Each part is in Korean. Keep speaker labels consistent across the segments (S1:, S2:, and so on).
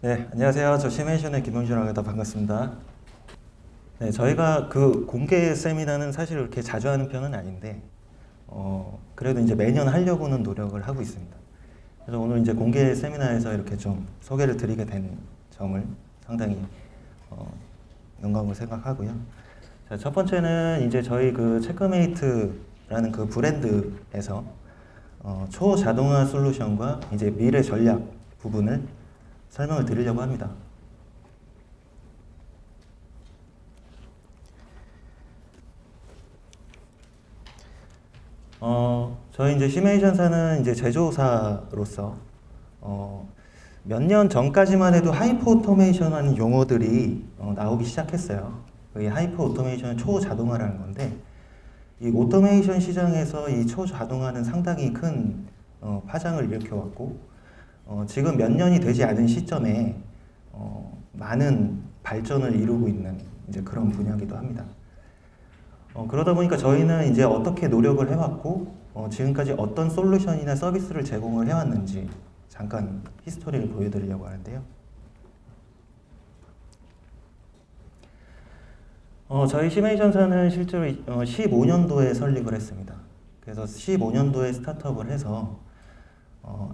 S1: 네, 안녕하세요. 저 시뮬레이션의 김용준이라고 합니다. 반갑습니다. 네, 저희가 그 공개 세미나는 사실 그렇게 자주 하는 편은 아닌데, 그래도 이제 매년 하려고는 노력을 하고 있습니다. 그래서 오늘 이제 공개 세미나에서 이렇게 좀 소개를 드리게 된 점을 상당히 어, 영광으로 생각하고요. 자, 첫 번째는 이제 저희 그 체크메이트라는 그 브랜드에서 초자동화 솔루션과 이제 미래 전략 부분을 설명을 드리려고 합니다. 저희 이제 시뮬레이션사는 이제 제조사로서 몇 년 전까지만 해도 하이퍼 오토메이션 하는 용어들이 나오기 시작했어요. 이 하이퍼 오토메이션은 초자동화라는 건데, 이 오토메이션 시장에서 이 초자동화는 상당히 큰 파장을 일으켜왔고, 지금 몇 년이 되지 않은 시점에 많은 발전을 이루고 있는 이제 그런 분야이기도 합니다. 그러다 보니까 저희는 이제 어떻게 노력을 해왔고, 지금까지 어떤 솔루션이나 서비스를 제공을 해왔는지 잠깐 히스토리를 보여드리려고 하는데요. 저희 시뮬레이션사는 실제로 15년도에 설립을 했습니다. 그래서 15년도에 스타트업을 해서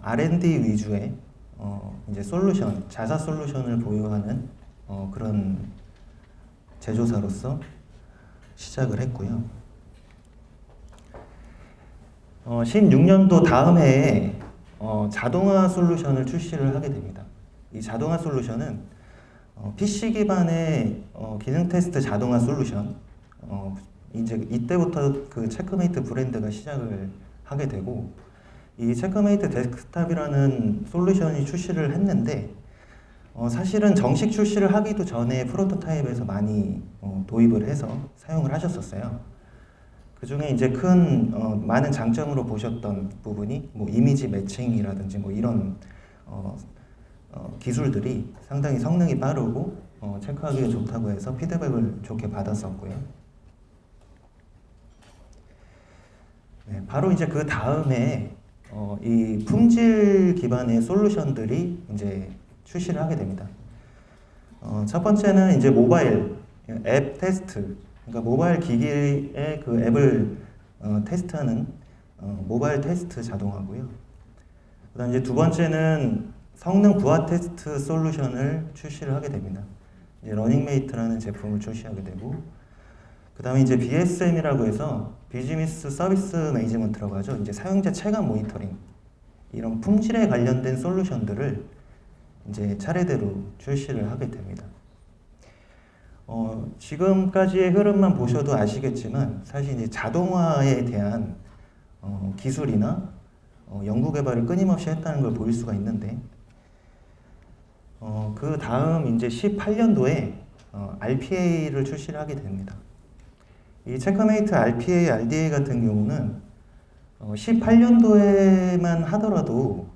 S1: R&D 위주의 이제 솔루션, 자사 솔루션을 보유하는 그런 제조사로서 시작을 했고요. 16년도 다음 해에 자동화 솔루션을 출시를 하게 됩니다. 이 자동화 솔루션은 PC 기반의 기능 테스트 자동화 솔루션, 이제 이때부터 그 체크메이트 브랜드가 시작을 하게 되고, 이 체크메이트 데스크탑이라는 솔루션이 출시를 했는데, 사실은 정식 출시를 하기도 전에 프로토타입에서 많이 도입을 해서 사용을 하셨었어요. 그 중에 이제 많은 장점으로 보셨던 부분이 뭐 이미지 매칭이라든지 뭐 이런 기술들이 상당히 성능이 빠르고 체크하기가 좋다고 해서 피드백을 좋게 받았었고요. 네, 바로 이제 그 다음에 이 품질 기반의 솔루션들이 이제 출시를 하게 됩니다. 첫 번째는 이제 모바일 앱 테스트, 그러니까 모바일 기기의 그 앱을 테스트하는 모바일 테스트 자동화고요. 그다음 이제 두 번째는 성능 부하 테스트 솔루션을 출시를 하게 됩니다. 이제 러닝메이트라는 제품을 출시하게 되고, 그다음에 이제 BSM이라고 해서 비즈니스 서비스 매니지먼트라고 하죠. 이제 사용자 체감 모니터링, 이런 품질에 관련된 솔루션들을 이제 차례대로 출시를 하게 됩니다. 지금까지의 흐름만 보셔도 아시겠지만 사실 이제 자동화에 대한 기술이나 연구 개발을 끊임없이 했다는 걸 볼 수가 있는데, 그 다음 이제 18년도에 RPA를 출시를 하게 됩니다. 이 체크메이트 RPA, RDA 같은 경우는 18년도에만 하더라도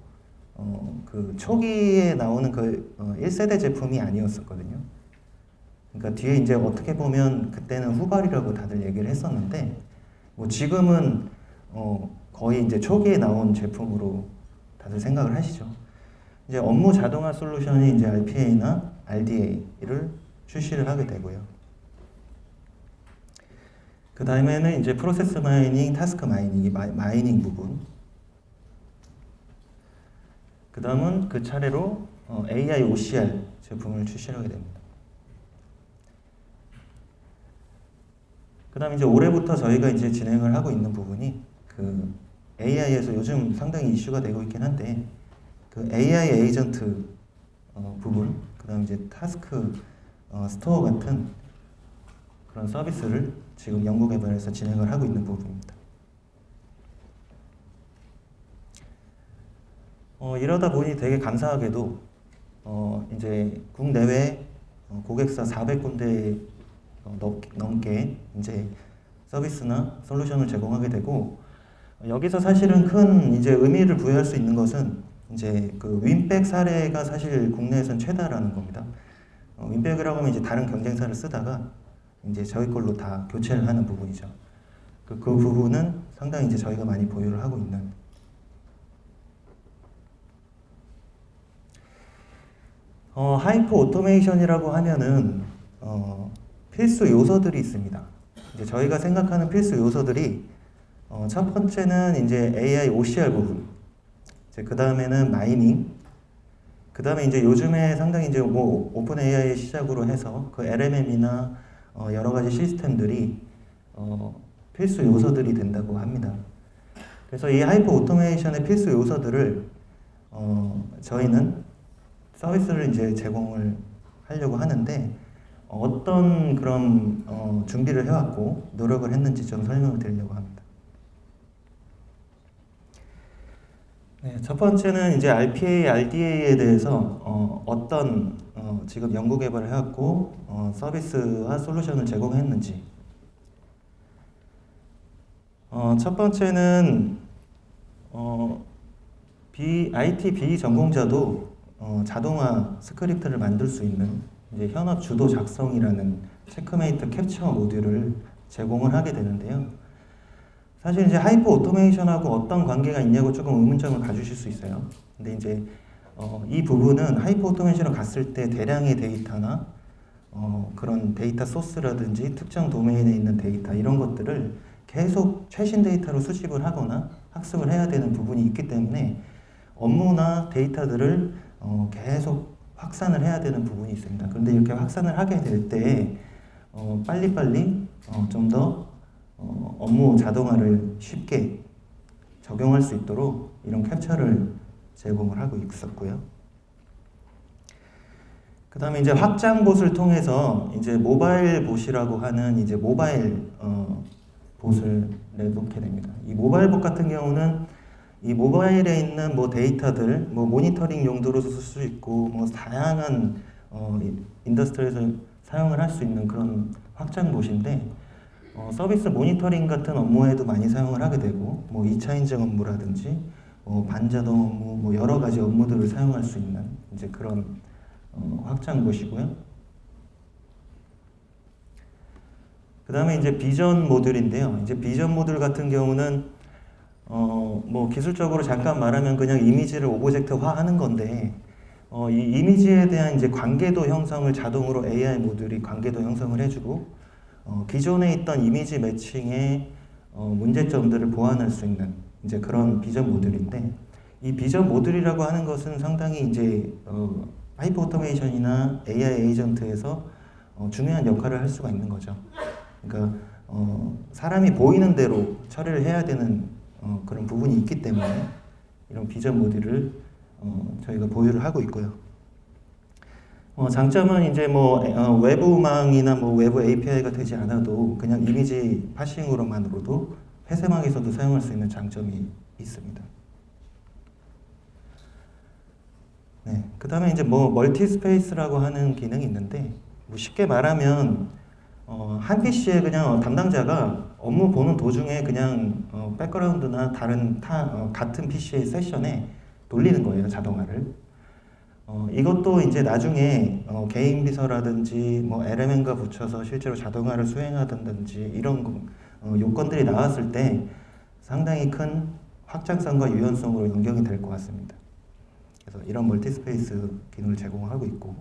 S1: 그 초기에 나오는 그 1세대 제품이 아니었었거든요. 그러니까 뒤에 이제 어떻게 보면 그때는 후발이라고 다들 얘기를 했었는데, 뭐 지금은 거의 이제 초기에 나온 제품으로 다들 생각을 하시죠. 이제 업무 자동화 솔루션이 이제 RPA나 RDA를 출시를 하게 되고요. 그 다음에는 이제 프로세스 마이닝, 타스크 마이닝, 마이닝 부분. 그 다음은 그 차례로 AI OCR 제품을 출시하게 됩니다. 그 다음에 이제 올해부터 저희가 이제 진행을 하고 있는 부분이 그 AI에서 요즘 상당히 이슈가 되고 있긴 한데, 그 AI 에이전트 부분, 그 다음에 이제 타스크 스토어 같은 그런 서비스를 지금 연구 개발해서 진행을 하고 있는 부분입니다. 이러다 보니 되게 감사하게도 이제 국내외 고객사 400군데 넘게 이제 서비스나 솔루션을 제공하게 되고, 여기서 사실은 큰 이제 의미를 부여할 수 있는 것은 이제 그 윈백 사례가 사실 국내에선 최다라는 겁니다. 윈백이라고 하면 이제 다른 경쟁사를 쓰다가 이제 저희 걸로 다 교체를 하는 부분이죠. 그 부분은 상당히 이제 저희가 많이 보유를 하고 있는. 하이퍼 오토메이션이라고 하면은 필수 요소들이 있습니다. 이제 저희가 생각하는 필수 요소들이 첫 번째는 이제 AI OCR 부분, 이제 그 다음에는 마이닝, 그 다음에 이제 요즘에 상당히 이제 뭐 오픈 AI 시작으로 해서 그 LMM이나 여러 가지 시스템들이 필수 요소들이 된다고 합니다. 그래서 이 하이퍼 오토메이션의 필수 요소들을 저희는 서비스를 이제 제공을 하려고 하는데 어떤 그런 준비를 해왔고 노력을 했는지 좀 설명을 드리려고 합니다. 네, 첫 번째는 이제 RPA, RDA에 대해서 어떤 지금 연구 개발을 해왔고 서비스와 솔루션을 제공했는지. 첫 번째는 IT 비전공자도 자동화 스크립트를 만들 수 있는 이제 현업 주도 작성이라는 체크메이트 캡처 모듈을 제공을 하게 되는데요. 사실 이제 하이퍼 오토메이션하고 어떤 관계가 있냐고 조금 의문점을 가지실 수 있어요. 근데 이제 이 부분은 하이퍼 오토메이션을 갔을 때 대량의 데이터나 그런 데이터 소스라든지 특정 도메인에 있는 데이터 이런 것들을 계속 최신 데이터로 수집을 하거나 학습을 해야 되는 부분이 있기 때문에 업무나 데이터들을 계속 확산을 해야 되는 부분이 있습니다. 그런데 이렇게 확산을 하게 될 때 빨리빨리 좀 더 업무 자동화를 쉽게 적용할 수 있도록 이런 캡처를 제공을 하고 있었고요. 그 다음에 이제 확장봇을 통해서 이제 모바일 봇이라고 하는 이제 모바일 봇을 내놓게 됩니다. 이 모바일 봇 같은 경우는 이 모바일에 있는 뭐 데이터들, 뭐 모니터링 용도로 쓸 수 있고, 뭐 다양한 인더스트리에서 사용을 할 수 있는 그런 확장봇인데, 서비스 모니터링 같은 업무에도 많이 사용을 하게 되고, 뭐 2차 인증 업무라든지, 반자동 업무, 뭐 여러 가지 업무들을 사용할 수 있는 이제 그런 확장봇이고요. 그 다음에 이제 비전 모듈인데요. 이제 비전 모듈 같은 경우는 뭐 기술적으로 잠깐 말하면 그냥 이미지를 오브젝트화 하는 건데, 이 이미지에 대한 이제 관계도 형성을 자동으로 AI 모듈이 관계도 형성을 해주고, 기존에 있던 이미지 매칭의 문제점들을 보완할 수 있는 이제 그런 비전 모듈인데, 이 비전 모듈이라고 하는 것은 상당히 이제 하이퍼 오토메이션이나 AI 에이전트에서 중요한 역할을 할 수가 있는 거죠. 그러니까 사람이 보이는 대로 처리를 해야 되는 그런 부분이 있기 때문에 이런 비전 모듈을 저희가 보유를 하고 있고요. 장점은 이제 뭐 외부망이나 뭐 외부 API가 되지 않아도 그냥 이미지 파싱으로만으로도 회사망에서도 사용할 수 있는 장점이 있습니다. 네, 그 다음에 이제 뭐 멀티스페이스라고 하는 기능이 있는데, 뭐 쉽게 말하면 한 PC에 그냥 담당자가 업무 보는 도중에 그냥 백그라운드나 다른 같은 PC의 세션에 돌리는 거예요, 자동화를. 이것도 이제 나중에 개인 비서라든지 뭐 LMM과 붙여서 실제로 자동화를 수행하든지 이런 요건들이 나왔을 때 상당히 큰 확장성과 유연성으로 연결이 될 것 같습니다. 그래서 이런 멀티스페이스 기능을 제공하고 있고,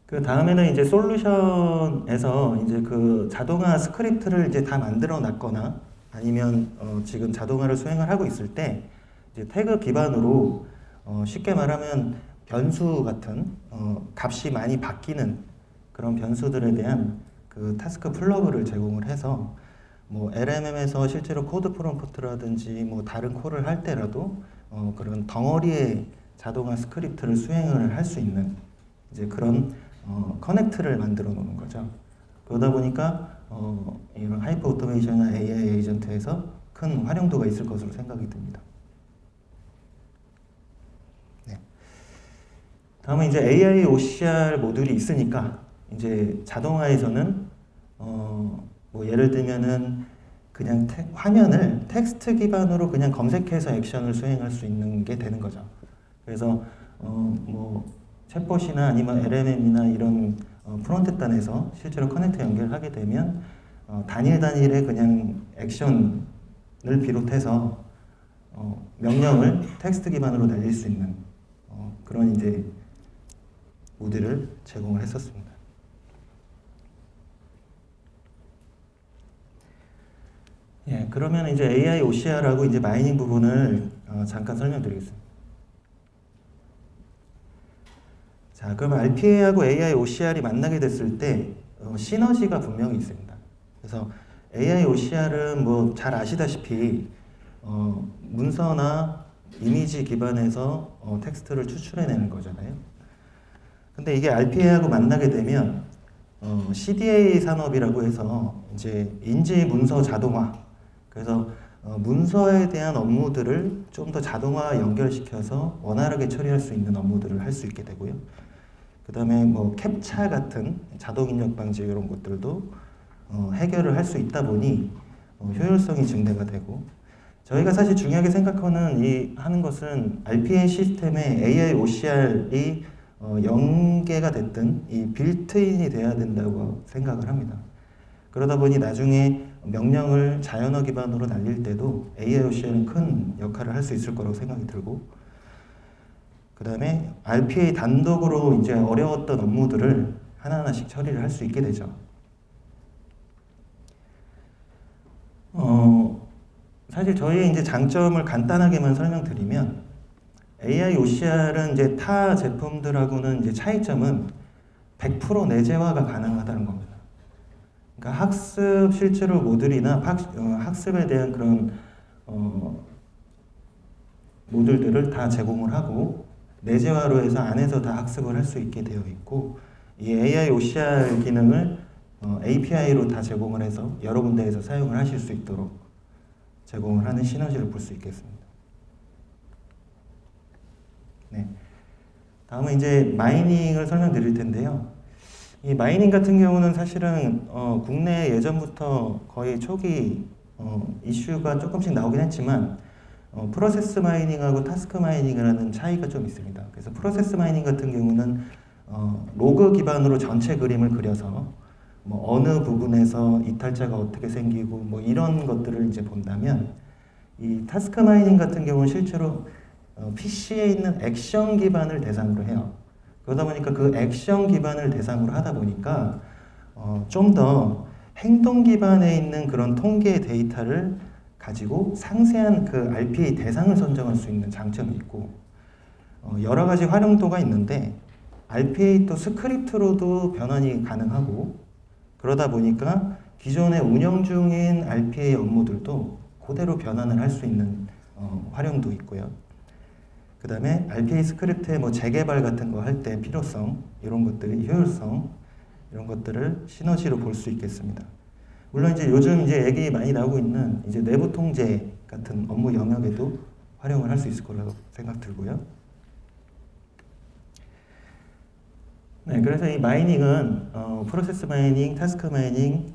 S1: 그 다음에는 이제 솔루션에서 이제 그 자동화 스크립트를 이제 다 만들어 놨거나 아니면 지금 자동화를 수행을 하고 있을 때 이제 태그 기반으로 쉽게 말하면 변수 같은 값이 많이 바뀌는 그런 변수들에 대한 그 타스크 플러그를 제공을 해서 뭐 LMM에서 실제로 코드 프롬프트라든지 뭐 다른 콜을 할 때라도 그런 덩어리의 자동화 스크립트를 수행을 할 수 있는 이제 그런 커넥트를 만들어 놓는 거죠. 그러다 보니까 이런 하이퍼 오토메이션이나 AI 에이전트에서 큰 활용도가 있을 것으로 생각이 듭니다. 네. 다음은 이제 AI OCR 모듈이 있으니까 이제 자동화에서는 뭐 예를 들면은 그냥 화면을 텍스트 기반으로 그냥 검색해서 액션을 수행할 수 있는 게 되는 거죠. 그래서 뭐 챗봇이나 아니면 LMM이나 이런 프론트 단에서 실제로 커넥트 연결하게 되면 단일의 그냥 액션을 비롯해서 명령을 텍스트 기반으로 날릴 수 있는 그런 이제 모듈을 제공을 했었습니다. 예, 그러면 이제 AI OCR하고 이제 마이닝 부분을 잠깐 설명드리겠습니다. 자, 그럼 RPA하고 AI OCR이 만나게 됐을 때 시너지가 분명히 있습니다. 그래서 AI OCR은 뭐 잘 아시다시피 문서나 이미지 기반에서 텍스트를 추출해내는 거잖아요. 근데 이게 RPA하고 만나게 되면 CDA 산업이라고 해서 이제 인지 문서 자동화, 그래서 문서에 대한 업무들을 좀 더 자동화 연결시켜서 원활하게 처리할 수 있는 업무들을 할 수 있게 되고요. 그 다음에 뭐 캡차 같은 자동 입력 방지 이런 것들도 해결을 할 수 있다 보니 효율성이 증대가 되고, 저희가 사실 중요하게 하는 것은 RPA 시스템에 AI OCR이 연계가 됐든 이 빌트인이 돼야 된다고 생각을 합니다. 그러다 보니 나중에 명령을 자연어 기반으로 날릴 때도 AI OCR은 큰 역할을 할 수 있을 거라고 생각이 들고, 그 다음에 RPA 단독으로 이제 어려웠던 업무들을 하나하나씩 처리를 할 수 있게 되죠. 사실 저희의 이제 장점을 간단하게만 설명드리면, AI OCR은 이제 타 제품들하고는 이제 차이점은 100% 내재화가 가능하다는 겁니다. 그러니까 학습 실제로 모듈이나 학습에 대한 그런 모듈들을 다 제공을 하고 내재화로 해서 안에서 다 학습을 할 수 있게 되어 있고, 이 AI OCR 기능을 API로 다 제공을 해서 여러 군데에서 사용을 하실 수 있도록 제공을 하는 시너지를 볼 수 있겠습니다. 네. 다음은 이제 마이닝을 설명드릴 텐데요. 이 마이닝 같은 경우는 사실은 국내 예전부터 거의 초기 이슈가 조금씩 나오긴 했지만 프로세스 마이닝하고 타스크 마이닝이라는 차이가 좀 있습니다. 그래서 프로세스 마이닝 같은 경우는 로그 기반으로 전체 그림을 그려서 뭐 어느 부분에서 이탈자가 어떻게 생기고 뭐 이런 것들을 이제 본다면, 이 타스크 마이닝 같은 경우는 실제로 PC에 있는 액션 기반을 대상으로 해요. 그러다 보니까 그 액션 기반을 대상으로 하다 보니까 좀 더 행동 기반에 있는 그런 통계 데이터를 가지고 상세한 그 RPA 대상을 선정할 수 있는 장점이 있고, 여러 가지 활용도가 있는데 RPA 또 스크립트로도 변환이 가능하고, 그러다 보니까 기존에 운영 중인 RPA 업무들도 그대로 변환을 할 수 있는 활용도 있고요. 그 다음에 RPA 스크립트의 뭐 재개발 같은 거 할 때 필요성, 이런 것들이 효율성, 이런 것들을 시너지로 볼 수 있겠습니다. 물론 이제 요즘 이제 얘기 많이 나오고 있는 이제 내부 통제 같은 업무 영역에도 활용을 할 수 있을 거라고 생각 들고요. 네, 그래서 이 마이닝은 프로세스 마이닝, 타스크 마이닝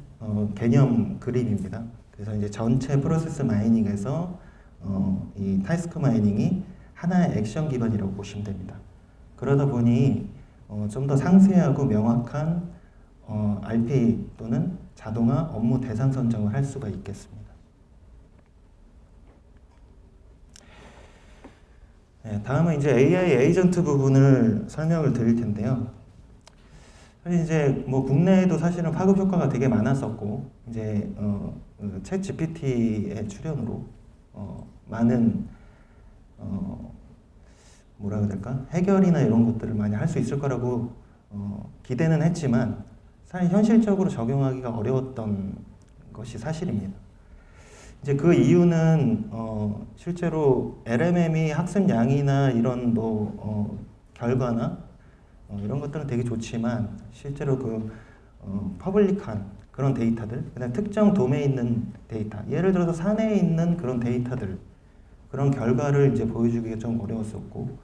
S1: 개념 그림입니다. 그래서 이제 전체 프로세스 마이닝에서 이 타스크 마이닝이 하나의 액션 기반이라고 보시면 됩니다. 그러다 보니 좀 더 상세하고 명확한 RPA 또는 자동화 업무 대상 선정을 할 수가 있겠습니다. 네, 다음은 이제 AI 에이전트 부분을 설명을 드릴 텐데요. 사실 이제 뭐 국내에도 사실은 파급 효과가 되게 많았었고, 이제 챗 GPT의 출현으로 많은 뭐라 그래야 될까? 해결이나 이런 것들을 많이 할 수 있을 거라고 기대는 했지만 사실 현실적으로 적용하기가 어려웠던 것이 사실입니다. 이제 그 이유는 실제로 LMM이 학습량이나 이런 뭐 결과나 이런 것들은 되게 좋지만 실제로 그 퍼블릭한 그런 데이터들, 그다음 특정 도메인에 있는 데이터, 예를 들어서 사내에 있는 그런 데이터들, 그런 결과를 이제 보여주기가 좀 어려웠었고,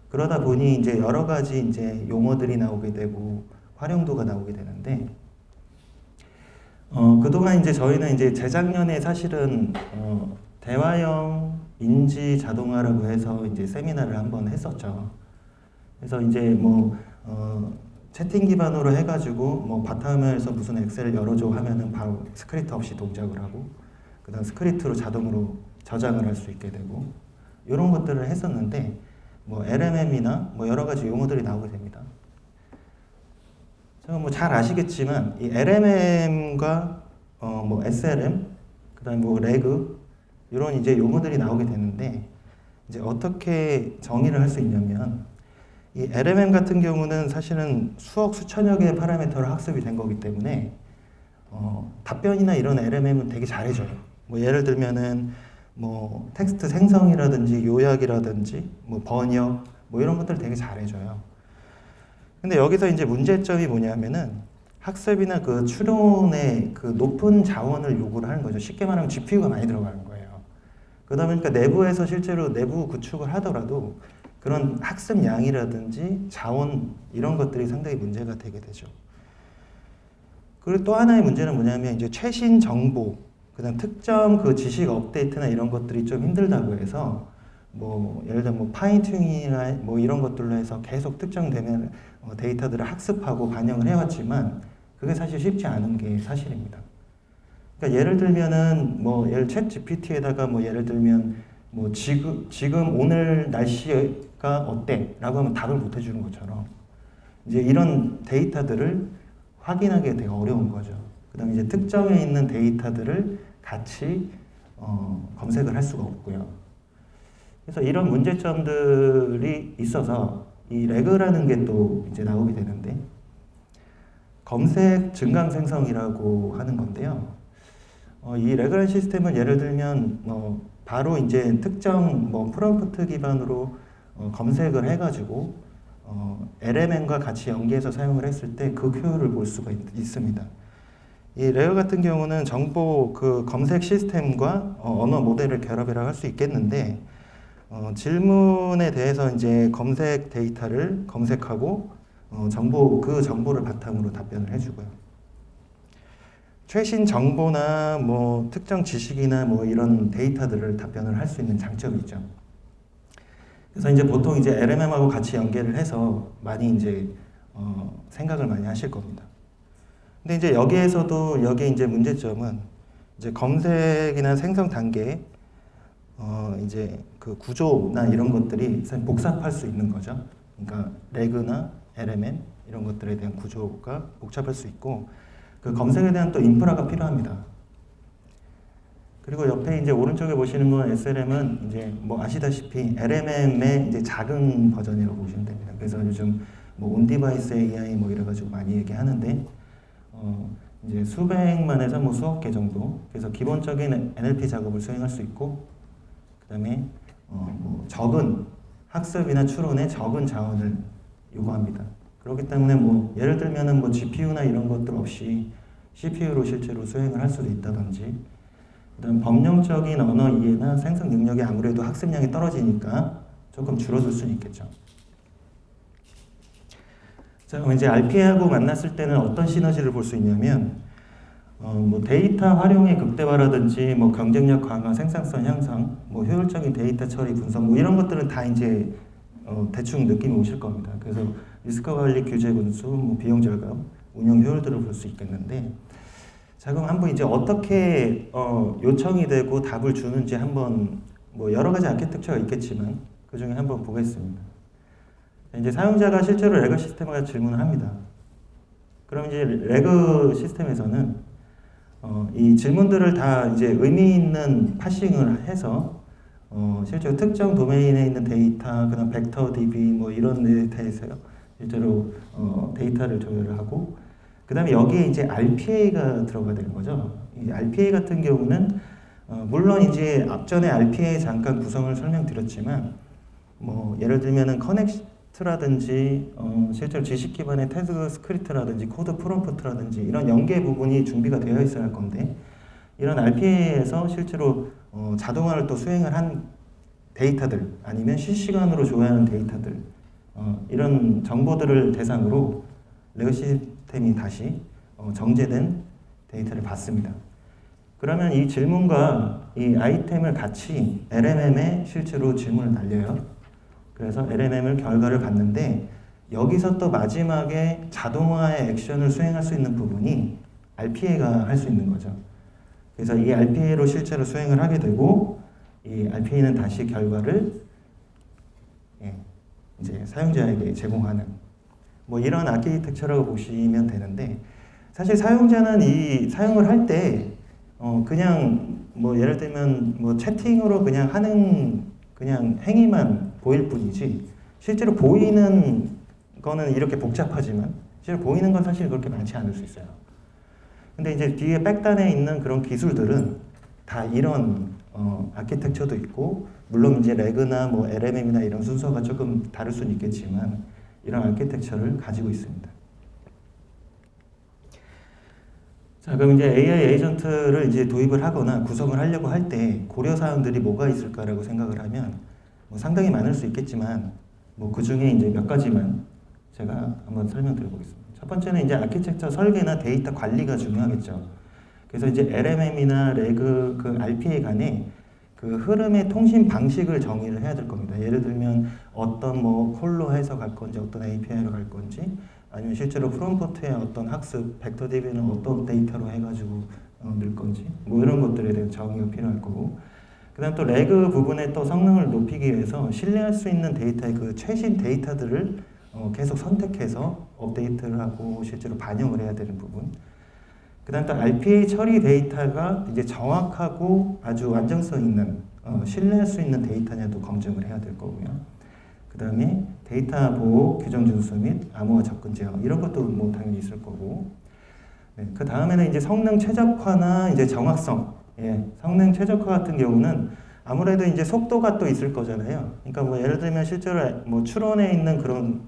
S1: 그러다 보니 이제 여러 가지 이제 용어들이 나오게 되고 활용도가 나오게 되는데, 그동안 이제 저희는 이제 재작년에 사실은 대화형 인지 자동화라고 해서 이제 세미나를 한번 했었죠. 그래서 이제 뭐 채팅 기반으로 해가지고 뭐 바탕화면에서 무슨 엑셀 열어줘 하면은 바로 스크립트 없이 동작을 하고, 그다음 스크립트로 자동으로 저장을 할 수 있게 되고 이런 것들을 했었는데, 뭐 LMM이나 뭐 여러 가지 용어들이 나오게 됩니다. 제가 뭐 잘 아시겠지만 이 LMM과 뭐 SLM, 그다음에 뭐 레그 이런 이제 용어들이 나오게 되는데 이제 어떻게 정의를 할 수 있냐면 이 LMM 같은 경우는 사실은 수억 수천여 개의 파라미터로 학습이 된 거기 때문에 답변이나 이런 LMM은 되게 잘해줘요. 뭐 예를 들면은 뭐 텍스트 생성이라든지 요약이라든지 뭐 번역 뭐 이런 것들 되게 잘해줘요. 근데 여기서 이제 문제점이 뭐냐면은 학습이나 그 추론의 그 높은 자원을 요구를 하는 거죠. 쉽게 말하면 GPU가 많이 들어가는 거예요. 그러다 보니까 내부에서 실제로 내부 구축을 하더라도 그런 학습량이라든지 자원 이런 것들이 상당히 문제가 되게 되죠. 그리고 또 하나의 문제는 뭐냐면 이제 최신 정보, 그다음 특정 그 지식 업데이트나 이런 것들이 좀 힘들다고 해서 뭐 예를 들면 뭐 파인튜닝이나 뭐 이런 것들로 해서 계속 특정되면 데이터들을 학습하고 반영을 해왔지만 그게 사실 쉽지 않은 게 사실입니다. 그러니까 예를 들면은 뭐 챗 GPT에다가 뭐 예를 들면 뭐 지금 오늘 날씨가 어때?라고 하면 답을 못 해주는 것처럼 이제 이런 데이터들을 확인하기 되게 어려운 거죠. 그다음에 이제 특정에 있는 데이터들을 같이 검색을 할 수가 없고요. 그래서 이런 문제점들이 있어서 이 레그라는 게 또 이제 나오게 되는데 검색 증강 생성이라고 하는 건데요. 이 레그라는 시스템은 예를 들면 바로 이제 특정 뭐 프롬프트 기반으로 검색을 해가지고 LMM과 같이 연계해서 사용을 했을 때 그 효율을 볼 수가 있습니다. 이 레그 같은 경우는 정보 그 검색 시스템과 언어 모델을 결합이라고 할 수 있겠는데 질문에 대해서 이제 검색 데이터를 검색하고 그 정보를 바탕으로 답변을 해주고요. 최신 정보나 뭐 특정 지식이나 뭐 이런 데이터들을 답변을 할 수 있는 장점이 있죠. 그래서 이제 보통 이제 LMM하고 같이 연계를 해서 많이 이제 생각을 많이 하실 겁니다. 근데 이제 여기에 이제 문제점은 이제 검색이나 생성 단계에 이제 그 구조나 이런 것들이 복잡할 수 있는 거죠. 그러니까 레그나 LMM 이런 것들에 대한 구조가 복잡할 수 있고 그 검색에 대한 또 인프라가 필요합니다. 그리고 옆에 이제 오른쪽에 보시는 건 SLM은 이제 뭐 아시다시피 LMM의 이제 작은 버전이라고 보시면 됩니다. 그래서 요즘 뭐 온디바이스 AI 뭐 이래가지고 많이 얘기하는데 이제 수백만에서 뭐 수억 개 정도. 그래서 기본적인 NLP 작업을 수행할 수 있고, 그다음에 뭐 적은 학습이나 추론에 적은 자원을 요구합니다. 그렇기 때문에 뭐 예를 들면은 뭐 GPU나 이런 것들 없이 CPU로 실제로 수행을 할 수도 있다든지, 그다음 법령적인 언어 이해나 생성 능력이 아무래도 학습량이 떨어지니까 조금 줄어들 수는 있겠죠. 자, 그럼 이제 RPA하고 만났을 때는 어떤 시너지를 볼 수 있냐면 뭐 데이터 활용의 극대화라든지 뭐 경쟁력 강화, 생산성 향상, 뭐 효율적인 데이터 처리 분석 뭐 이런 것들은 다 이제 대충 느낌이 오실 겁니다. 그래서 리스크 관리, 규제 군수, 뭐 비용 절감, 운영 효율들을 볼 수 있겠는데, 자 그럼 한번 이제 어떻게 요청이 되고 답을 주는지 한번 뭐 여러 가지 아키텍처가 있겠지만 그 중에 한번 보겠습니다. 이제 사용자가 실제로 레그 시스템과 질문을 합니다. 그럼 이제 레그 시스템에서는 이 질문들을 다 이제 의미 있는 파싱을 해서 실제로 특정 도메인에 있는 데이터, 그다음 벡터 DB 뭐 이런 데이터에서요 실제로 데이터를 조회를 하고, 그다음에 여기에 이제 RPA가 들어가 되는 거죠. 이 RPA 같은 경우는 물론 이제 앞전에 RPA 잠깐 구성을 설명드렸지만 뭐 예를 들면은 커넥트라든지 실제로 지식 기반의 태그 스크립트라든지 코드 프롬프트라든지 이런 연계 부분이 준비가 되어 있어야 할 건데, 이런 RPA에서 실제로 자동화를 또 수행을 한 데이터들 아니면 실시간으로 조회하는 데이터들 이런 정보들을 대상으로 레그 시스템이 다시 정제된 데이터를 받습니다. 그러면 이 질문과 이 아이템을 같이 LMM에 실제로 질문을 날려요. 그래서 LMM을 결과를 받는데 여기서 또 마지막에 자동화의 액션을 수행할 수 있는 부분이 RPA가 할 수 있는 거죠. 그래서 이 RPA로 실제로 수행을 하게 되고 이 RPA는 다시 결과를 이제 사용자에게 제공하는 뭐 이런 아키텍처라고 보시면 되는데, 사실 사용자는 이 사용을 할 때 그냥 뭐 예를 들면 뭐 채팅으로 그냥 하는 그냥 행위만 보일 뿐이지, 실제로 보이는 거는 이렇게 복잡하지만 실제로 보이는 건 사실 그렇게 많지 않을 수 있어요. 근데 이제 뒤에 백단에 있는 그런 기술들은 다 이런 아키텍처도 있고, 물론 이제 레그나 뭐 LMM이나 이런 순서가 조금 다를 수는 있겠지만 이런 아키텍처를 가지고 있습니다. 자, 그럼 이제 AI 에이전트를 이제 도입을 하거나 구성을 하려고 할 때 고려 사항들이 뭐가 있을까라고 생각을 하면 뭐 상당히 많을 수 있겠지만 뭐 그 중에 이제 몇 가지만 제가 한번 설명드려 보겠습니다. 첫 번째는 이제 아키텍처 설계나 데이터 관리가 중요하겠죠. 그래서 이제 LMM이나 레그 그 RPA 간에 그 흐름의 통신 방식을 정의를 해야 될 겁니다. 예를 들면 어떤 뭐 콜로 해서 갈 건지, 어떤 API로 갈 건지, 아니면 실제로 프롬프트의 어떤 학습, 벡터 DB는 어떤 데이터로 해가지고 넣을 건지, 뭐 이런 것들에 대한 정의가 필요할 거고, 그다음 또 레그 부분의 또 성능을 높이기 위해서 신뢰할 수 있는 데이터의 그 최신 데이터들을 계속 선택해서 업데이트를 하고 실제로 반영을 해야 되는 부분. 그다음 또 RPA 처리 데이터가 이제 정확하고 아주 안정성 있는 신뢰할 수 있는 데이터냐도 검증을 해야 될 거고요. 그다음에 데이터 보호 규정 준수 및 암호화 접근 제어 이런 것도 뭐 당연히 있을 거고. 네, 그 다음에는 이제 성능 최적화나 이제 정확성. 예, 성능 최적화 같은 경우는 아무래도 이제 속도가 또 있을 거잖아요. 그러니까 뭐 예를 들면 실제로 뭐 추론에 있는 그런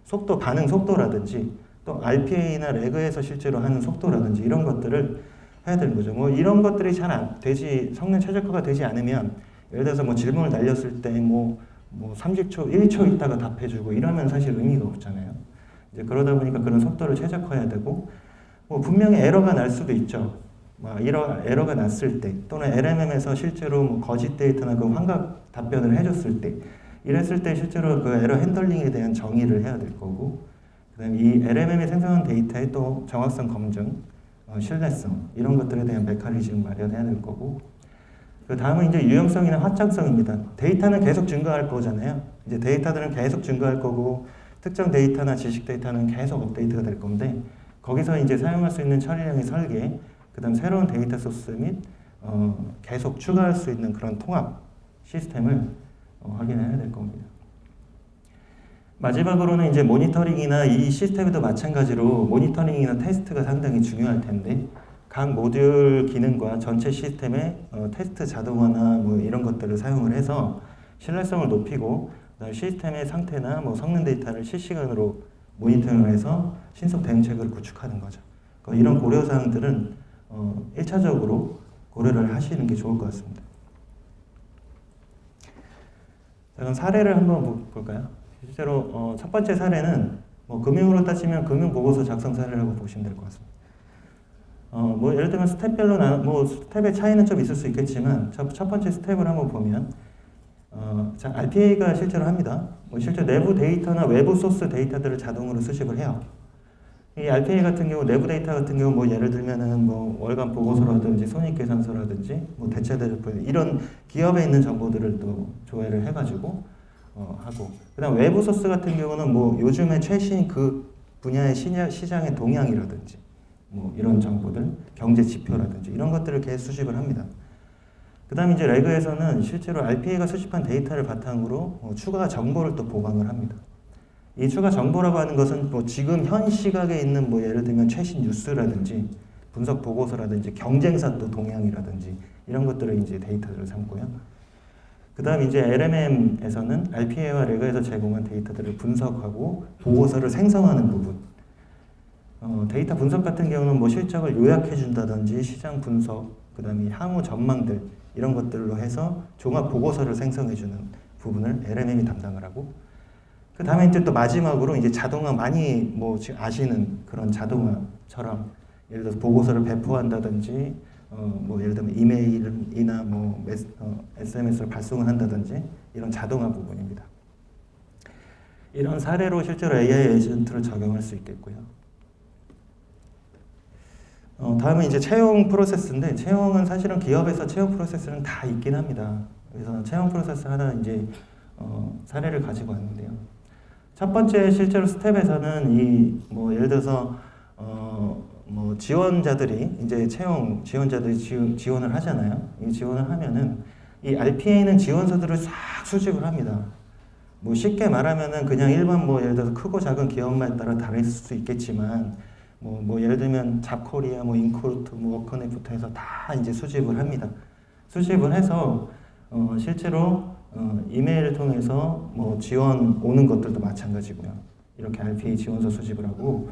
S1: 속도, 반응 속도라든지 또 RPA나 레그에서 실제로 하는 속도라든지 이런 것들을 해야 되는 거죠. 뭐 이런 것들이 잘 안 되지, 성능 최적화가 되지 않으면 예를 들어서 뭐 질문을 날렸을 때 뭐 30초, 1초 있다가 답해주고 이러면 사실 의미가 없잖아요. 이제 그러다 보니까 그런 속도를 최적화해야 되고, 뭐 분명히 에러가 날 수도 있죠. 에러가 났을 때, 또는 LMM에서 실제로 뭐 거짓 데이터나 그 환각 답변을 해줬을 때, 이랬을 때 실제로 그 에러 핸들링에 대한 정의를 해야 될 거고, 그다음에 이 LMM이 생성한 데이터의 또 정확성 검증, 신뢰성 이런 것들에 대한 메커니즘 마련해야 될 거고, 그 다음은 이제 유용성이나 확장성입니다. 데이터는 계속 증가할 거잖아요. 이제 데이터들은 계속 증가할 거고, 특정 데이터나 지식 데이터는 계속 업데이트가 될 건데, 거기서 이제 사용할 수 있는 처리량의 설계, 그다음 새로운 데이터 소스 및 계속 추가할 수 있는 그런 통합 시스템을 확인해야 될 겁니다. 마지막으로는 이제 모니터링이나 이 시스템에도 마찬가지로 모니터링이나 테스트가 상당히 중요할 텐데, 각 모듈 기능과 전체 시스템의 테스트 자동화나 뭐 이런 것들을 사용을 해서 신뢰성을 높이고, 시스템의 상태나 뭐 성능 데이터를 실시간으로 모니터링을 해서 신속 대응책을 구축하는 거죠. 이런 고려 사항들은 1차적으로 고려를 하시는 게 좋을 것 같습니다. 자, 그럼 사례를 한번 볼까요? 실제로 첫 번째 사례는 뭐 금융으로 따지면 금융보고서 작성 사례라고 보시면 될 것 같습니다. 뭐 예를 들면 스텝별로 뭐 스텝의 차이는 좀 있을 수 있겠지만 첫 번째 스텝을 한번 보면 자, RPA가 실제로 합니다. 뭐 실제 내부 데이터나 외부 소스 데이터들을 자동으로 수집을 해요. 이 RPA 같은 경우 내부 데이터 같은 경우 뭐 예를 들면은 뭐 월간 보고서라든지 손익계산서라든지 뭐 대체대조표 이런 기업에 있는 정보들을 또 조회를 해가지고 하고, 그다음 외부 소스 같은 경우는 뭐 요즘에 최신 그 분야의 시장의 동향이라든지 뭐 이런 정보들, 경제 지표라든지 이런 것들을 계속 수집을 합니다. 그 다음에 이제 레그에서는 실제로 RPA가 수집한 데이터를 바탕으로 추가 정보를 또 보강을 합니다. 이 추가 정보라고 하는 것은 뭐 지금 현 시각에 있는 뭐 예를 들면 최신 뉴스라든지 분석 보고서라든지 경쟁사 또 동향이라든지 이런 것들을 이제 데이터를 삼고요. 그 다음 이제 LMM에서는 RPA와 레그에서 제공한 데이터들을 분석하고 보고서를 생성하는 부분. 데이터 분석 같은 경우는 뭐 실적을 요약해 준다든지 시장 분석, 그 다음에 향후 전망들 이런 것들로 해서 종합 보고서를 생성해 주는 부분을 LMM이 담당을 하고, 그 다음에 이제 또 마지막으로 이제 자동화 많이 뭐 지금 아시는 그런 자동화처럼 예를 들어서 보고서를 배포한다든지 뭐 예를 들면 이메일이나 뭐 SMS를 발송을 한다든지 이런 자동화 부분입니다. 이런 사례로 실제로 AI 에이전트를 적용할 수 있겠고요. 다음은 이제 채용 프로세스인데, 채용은 사실은 기업에서 채용 프로세스는 다 있긴 합니다. 그래서 채용 프로세스 하나 이제 사례를 가지고 왔는데요. 첫 번째 실제로 스텝에서는 이 뭐 예를 들어서 뭐 지원자들이 이제 채용 지원자들이 지원을 하잖아요. 이 지원을 하면은 이 RPA는 지원서들을 싹 수집을 합니다. 뭐 쉽게 말하면은 그냥 일반 뭐 예를 들어서 크고 작은 기업마에 따라 다를 수 있겠지만 뭐 예를 들면 잡코리아, 뭐 인코르트, 뭐 워커넷부터 해서 다 이제 수집을 합니다. 수집을 해서 실제로 이메일을 통해서 뭐 지원 오는 것들도 마찬가지고요. 이렇게 RPA 지원서 수집을 하고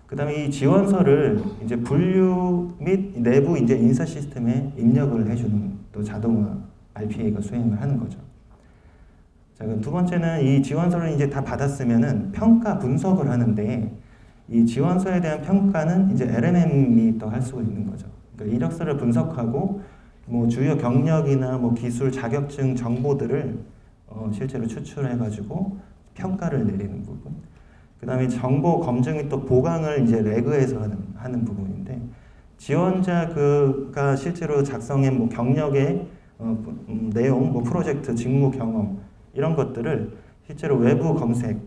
S1: 그다음에 이 지원서를 이제 분류 및 내부 이제 인사 시스템에 입력을 해주는 또 자동화 RPA가 수행을 하는 거죠. 자, 그럼 두 번째는 이 지원서를 이제 다 받았으면은 평가 분석을 하는데 이 지원서에 대한 평가는 이제 LMM이 또 할 수가 있는 거죠. 그러니까 이력서를 분석하고 뭐 주요 경력이나 뭐 기술, 자격증 정보들을 실제로 추출해가지고 평가를 내리는 부분. 그다음에 정보 검증 및 또 보강을 이제 레그에서 하는 부분인데 지원자가 실제로 작성한 뭐 경력의 내용, 뭐 프로젝트, 직무 경험 이런 것들을 실제로 외부 검색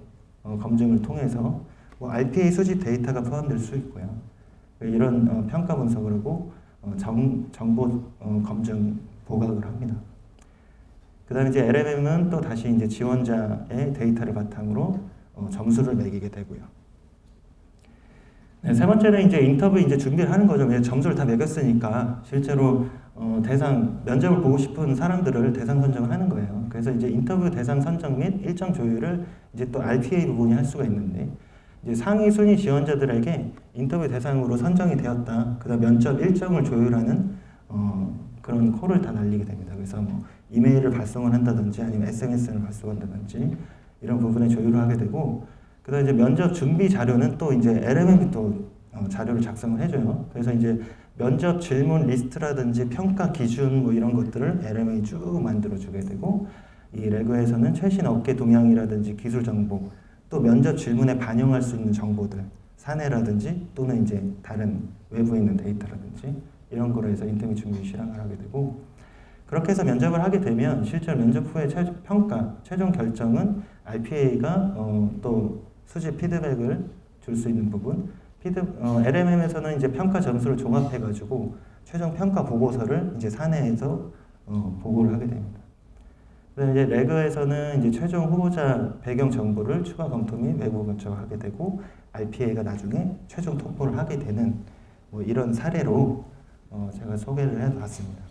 S1: 검증을 통해서 뭐 RPA 수집 데이터가 포함될 수 있고요. 이런 평가 분석을 하고 정보 검증 보강을 합니다. 그다음에 이제 LMM은 또 다시 이제 지원자의 데이터를 바탕으로 점수를 매기게 되고요. 네, 세 번째는 이제 인터뷰 이제 준비를 하는 거죠. 점수를 다 매겼으니까 실제로 대상 면접을 보고 싶은 사람들을 대상 선정을 하는 거예요. 그래서 이제 인터뷰 대상 선정 및 일정 조율을 이제 또 RPA 부분이 할 수가 있는데 이제 상위 순위 지원자들에게 인터뷰 대상으로 선정이 되었다. 그다음 면접 일정을 조율하는 그런 콜을 다 날리게 됩니다. 그래서 뭐 이메일을 발송을 한다든지 아니면 SMS를 발송한다든지 이런 부분에 조율을 하게 되고 그다음 이제 면접 준비 자료는 또 이제 LMM이 또 자료를 작성을 해줘요. 그래서 이제 면접 질문 리스트라든지 평가 기준 뭐 이런 것들을 LMM이 쭉 만들어주게 되고 이 레그에서는 최신 업계 동향이라든지 기술 정보 또 면접 질문에 반영할 수 있는 정보들 사내라든지 또는 이제 다른 외부에 있는 데이터라든지 이런 거로 해서 인터뷰 준비 실행을 하게 되고 그렇게 해서 면접을 하게 되면 실제로 면접 후에 최종 결정은 RPA가 또 수집 피드백을 줄 수 있는 부분 LMM에서는 이제 평가 점수를 종합해가지고 최종 평가 보고서를 이제 사내에서 보고를 하게 됩니다. 그래서 이제 레그에서는 이제 최종 후보자 배경 정보를 추가 검토 및 외부 검토하게 되고 RPA가 나중에 최종 통보를 하게 되는 뭐 이런 사례로 제가 소개를 해봤습니다.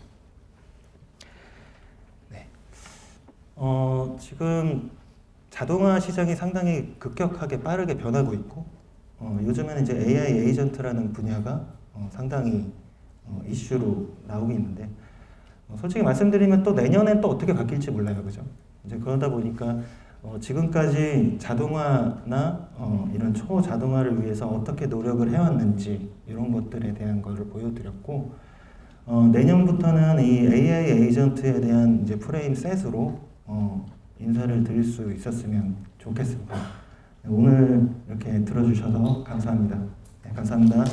S1: 네. 지금 자동화 시장이 상당히 급격하게 빠르게 변하고 있고 요즘에는 이제 AI 에이전트라는 분야가 상당히 이슈로 나오고 있는데 솔직히 말씀드리면 또 내년엔 또 어떻게 바뀔지 몰라요, 그죠? 이제 그러다 보니까 지금까지 자동화나 이런 초자동화를 위해서 어떻게 노력을 해왔는지 이런 것들에 대한 것을 보여드렸고 내년부터는 이 AI 에이전트에 대한 이제 프레임 셋으로 인사를 드릴 수 있었으면 좋겠습니다. 오늘 이렇게 들어주셔서 감사합니다. 네, 감사합니다.